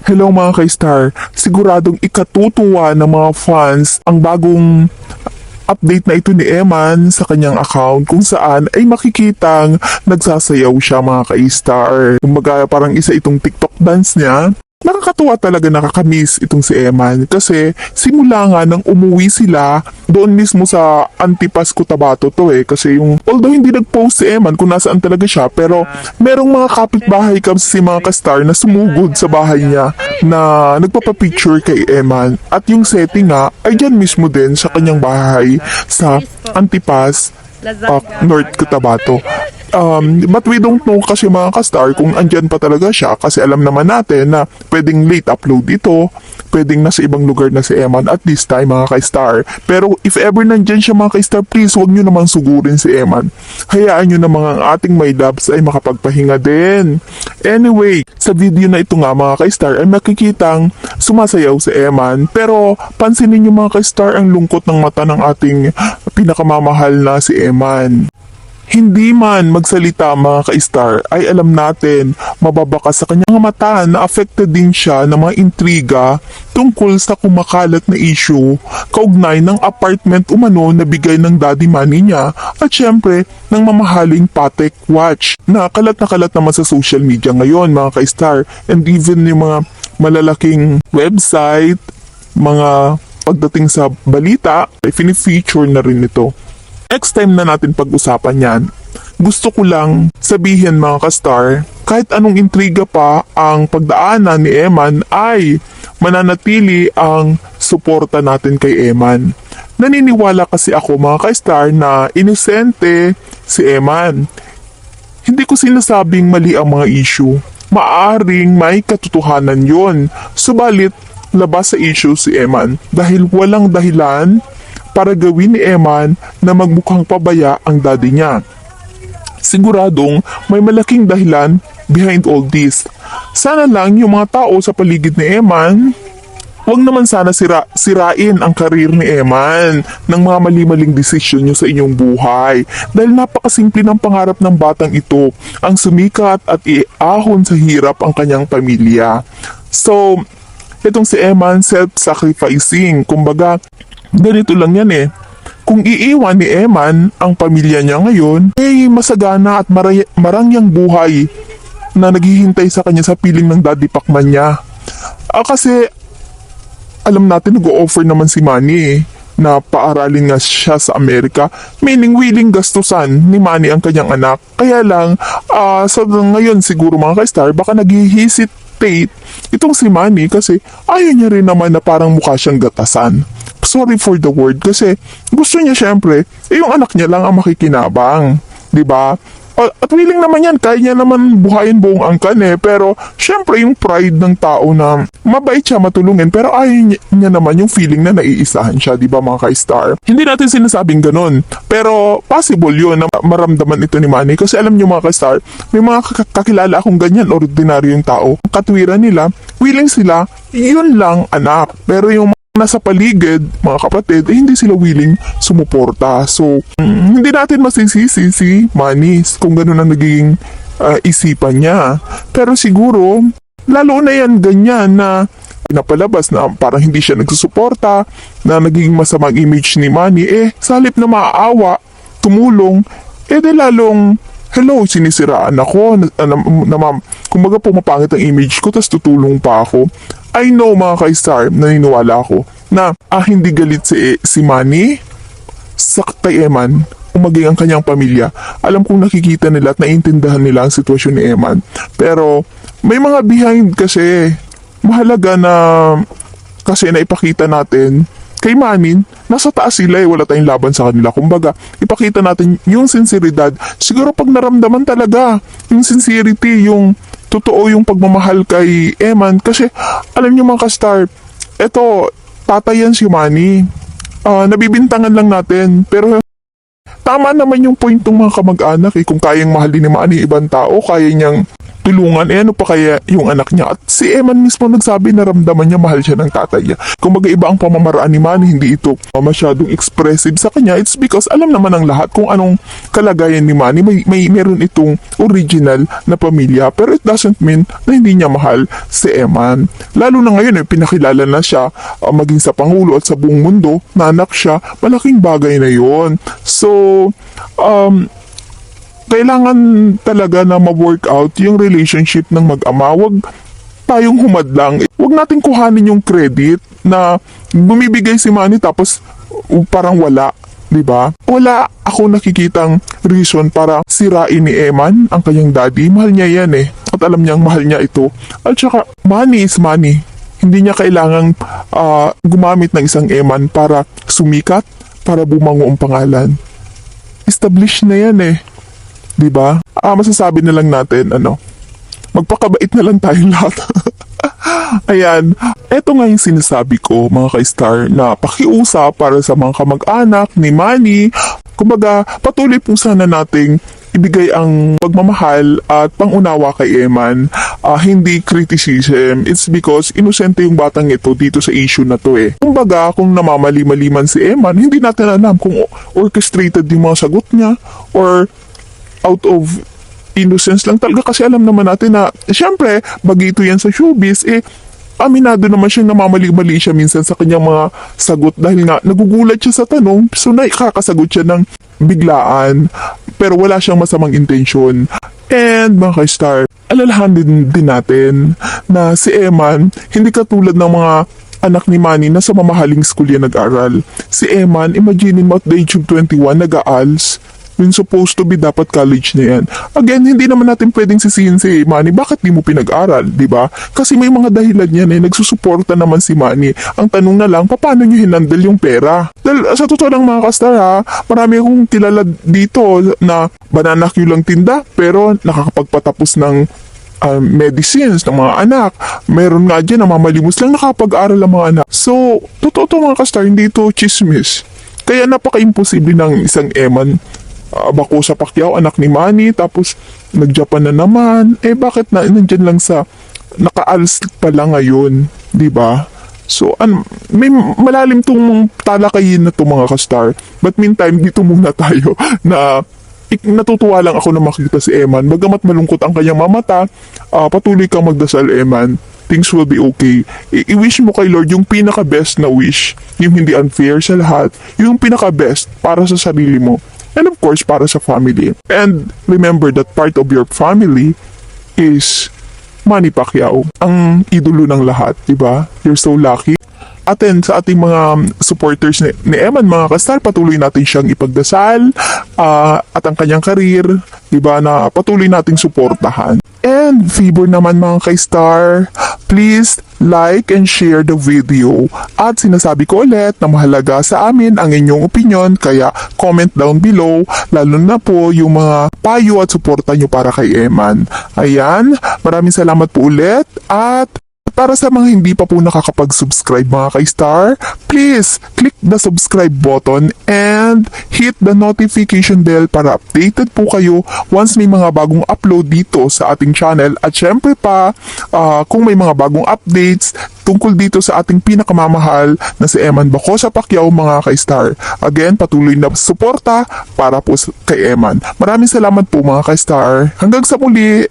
Hello mga ka-star, siguradong ikatutuwa ng mga fans ang bagong update na ito ni Eman sa kanyang account kung saan ay makikitang nagsasayaw siya mga ka-star. Kumbaga parang isa itong TikTok dance niya. Nakakatuwa talaga, nakakamiss itong si Eman kasi simula nga nang umuwi sila doon mismo sa Antipas Cotabato to kasi yung although hindi nag-post si Eman kung nasaan talaga siya pero merong mga kapitbahay kasi mga ka-star na sumugod sa bahay niya na nagpapapicture kay Eman at yung setting nga ay dyan mismo din sa kanyang bahay sa Antipas, North Cotabato. But we don't know kasi mga ka-star kung andyan pa talaga siya kasi alam naman natin na pwedeng late upload ito, pwedeng nasa ibang lugar na si Eman at this time mga ka-star. Pero if ever nandyan siya mga ka-star, please huwag nyo naman sugurin si Eman. Hayaan nyo na mga ating my loves ay makapagpahinga din. Anyway, sa video na ito nga mga ka-star ay makikitang sumasayaw si Eman pero pansinin nyo mga ka-star ang lungkot ng mata ng ating pinakamamahal na si Eman. Hindi man magsalita mga ka-star ay alam natin mababakas sa kanyang mata na affected din siya ng mga intriga tungkol sa kumakalat na issue kaugnay ng apartment umano na bigay ng daddy money niya at syempre ng mamahaling Patek watch na kalat naman sa social media ngayon mga ka-star, and even yung mga malalaking website, mga pagdating sa balita, fini-feature na rin ito. Next time na natin pag-usapan yan. Gusto ko lang sabihin mga ka-star, kahit anong intriga pa ang pagdaanan ni Eman ay mananatili ang suporta natin kay Eman. Naniniwala kasi ako mga ka-star na inosente si Eman. Hindi ko sinasabing mali ang mga issue. Maaring may katotohanan yon. Subalit, labas sa issue si Eman dahil walang dahilan para gawin ni Eman na magmukhang pabaya ang daddy niya. Siguradong may malaking dahilan behind all this. Sana lang yung mga tao sa paligid ni Eman, huwag naman sana sirain ang karir ni Eman ng mga mali-maling desisyon nyo sa inyong buhay. Dahil napakasimple ng pangarap ng batang ito, ang sumikat at iahon sa hirap ang kanyang pamilya. So, itong si Eman self-sacrificing, kumbaga, ganito lang yan Kung iiwan ni Eman ang pamilya niya ngayon, ay masagana at marangyang buhay na naghihintay sa kanya sa piling ng daddy pakman niya. Kasi alam natin nag-o-offer naman si Manny na paaralin nga siya sa Amerika, meaning willing gastusan ni Manny ang kanyang anak. Kaya lang, sa ngayon siguro mga ka-star, baka nag-hesitate itong si Manny kasi ayaw niya rin naman na parang mukha siyang gatasan. Sorry for the word kasi gusto niya syempre yung anak niya lang ang makikinabang, 'di ba? At willing naman yan, kaya niya naman buhayin buong angkan pero syempre yung pride ng tao na mabait siya matulungin pero ayaw niya naman yung feeling na naiisahan siya, 'di ba mga ka-star? Hindi natin sinasabing ganun, pero possible yun na maramdaman ito ni Manny kasi alam niyo mga ka-star, may mga kakilala akong ganyan, ordinaryong tao, katwiran nila, willing sila, yun lang anak, pero yung nasa paligid, mga kapatid, hindi sila willing sumuporta. So, hindi natin masisisi si Manny kung gano'n ang naging isipan niya. Pero siguro, lalo na yan ganyan na pinapalabas na parang hindi siya nagsusuporta, na naging masamang image ni Manny, sa halip na maaawa, tumulong, de lalong hello, sinisiraan ako, kumbaga pumapangit ang image ko, tas tutulong pa ako. I know mga ka-star, naniniwala ako na hindi galit si Manny sa kay Eman o maging ang kanyang pamilya. Alam kong nakikita nila at naiintindihan nila ang sitwasyon ni Eman. Pero may mga behind kasi mahalaga na kasi naipakita natin kay Manny, nasa taas sila wala tayong laban sa kanila. Kumbaga, ipakita natin yung sinseridad. Siguro pag naramdaman talaga yung sincerity, yung totoo yung pagmamahal kay Eman. Kasi, alam niyo mga ka-star, eto, tatayan si Manny. Nabibintangan lang natin. Pero, tama naman yung point ng mga kamag-anak kung kayang mahalin ni Manny ibang tao, kaya niyang tulungan. Ano pa kaya yung anak niya? At si Eman mismo nagsabi na ramdaman niya mahal siya ng tatay niya. Kung iba ang pamamaraan ni Manny, hindi ito masyadong expressive sa kanya. It's because alam naman ng lahat kung anong kalagayan ni Manny. Meron itong original na pamilya. Pero it doesn't mean na hindi niya mahal si Eman. Lalo na ngayon, pinakilala na siya maging sa Pangulo at sa buong mundo na anak siya. Malaking bagay na yon. So, kailangan talaga na ma-work out yung relationship ng mag-ama. Huwag tayong humadlang. Huwag natin kuhanin yung credit na bumibigay si Manny tapos parang wala. Diba? Wala ako nakikitang reason para sirain ni Eman ang kanyang daddy. Mahal niya yan At alam niyang mahal niya ito. At saka, money is money. Hindi niya kailangang gumamit ng isang Eman para sumikat, para bumango ang pangalan. Established na yan Diba? Masasabi na lang natin, magpakabait na lang tayo lahat. Ayan. Eto nga yung sinasabi ko, mga ka-star, na pakiusap para sa mga kamag-anak ni Manny. Kumbaga, patuloy po sana nating ibigay ang pagmamahal at pangunawa kay Eman. Hindi criticism. It's because inosente yung batang ito dito sa issue na to Kumbaga, kung namamali-mali man si Eman, hindi natin alam kung orchestrated yung mga sagot niya or out of innocence lang talaga, kasi alam naman natin na syempre bagito yan sa showbiz aminado naman siyang namamali-mali siya minsan sa kanyang mga sagot dahil nga nagugulat siya sa tanong, so nakakasagot siya ng biglaan pero wala siyang masamang intensyon. And mga ka-star, alalahanin din natin na si Eman hindi katulad ng mga anak ni Manny na sa mamahaling school yan nag-aral. Si Eman, imagine mo at the age of 21 nag-aals. Yung supposed to be dapat college na yan. Again, hindi naman natin pwedeng sisihin si Manny, bakit di mo pinag-aral, di ba? Kasi may mga dahilan yan nagsusuporta naman si Manny. Ang tanong na lang, paano nyo hinandle yung pera? Dahil sa totoo lang mga kastar marami akong kilala dito na banana Q lang tinda, pero nakakapagpatapos ng medicines ng mga anak. Meron nga dyan, namamalimos lang nakapag-aral ang mga anak. So, totoo to mga kastar, hindi ito chismis. Kaya napaka-imposible ng isang Eman bako sa Pacquiao, anak ni Manny, tapos nag-Japan na naman. Bakit nandyan lang sa naka-ALS pa lang ngayon, di ba? So, may malalim tong talakayin na to mga ka-star. But meantime, dito muna tayo na natutuwa lang ako na makita si Eman. Bagamat malungkot ang kanyang mamata, patuloy kang magdasal, Eman. Things will be okay. I-wish mo kay Lord yung pinaka-best na wish. Yung hindi unfair sa lahat. Yung pinaka-best para sa sarili mo. And of course, para sa family. And remember that part of your family is Manny Pacquiao. Ang idolo ng lahat, diba? You're so lucky. Atin sa ating mga supporters ni Eman, mga kastar, patuloy natin siyang ipagdasal at ang kanyang karir, diba, na patuloy nating suportahan. And favor naman mga ka-star, please like and share the video. At sinasabi ko ulit na mahalaga sa amin ang inyong opinion, kaya comment down below, lalo na po yung mga payo at suporta nyo para kay Eman. Ayan, maraming salamat po ulit at para sa mga hindi pa po nakakapag-subscribe mga ka-star, please click the subscribe button and hit the notification bell para updated po kayo once may mga bagong upload dito sa ating channel. At syempre pa, kung may mga bagong updates tungkol dito sa ating pinakamamahal na si Eman Bacosa Pacquiao mga ka-star. Again, patuloy na suporta para po kay Eman. Maraming salamat po mga ka-star. Hanggang sa muli!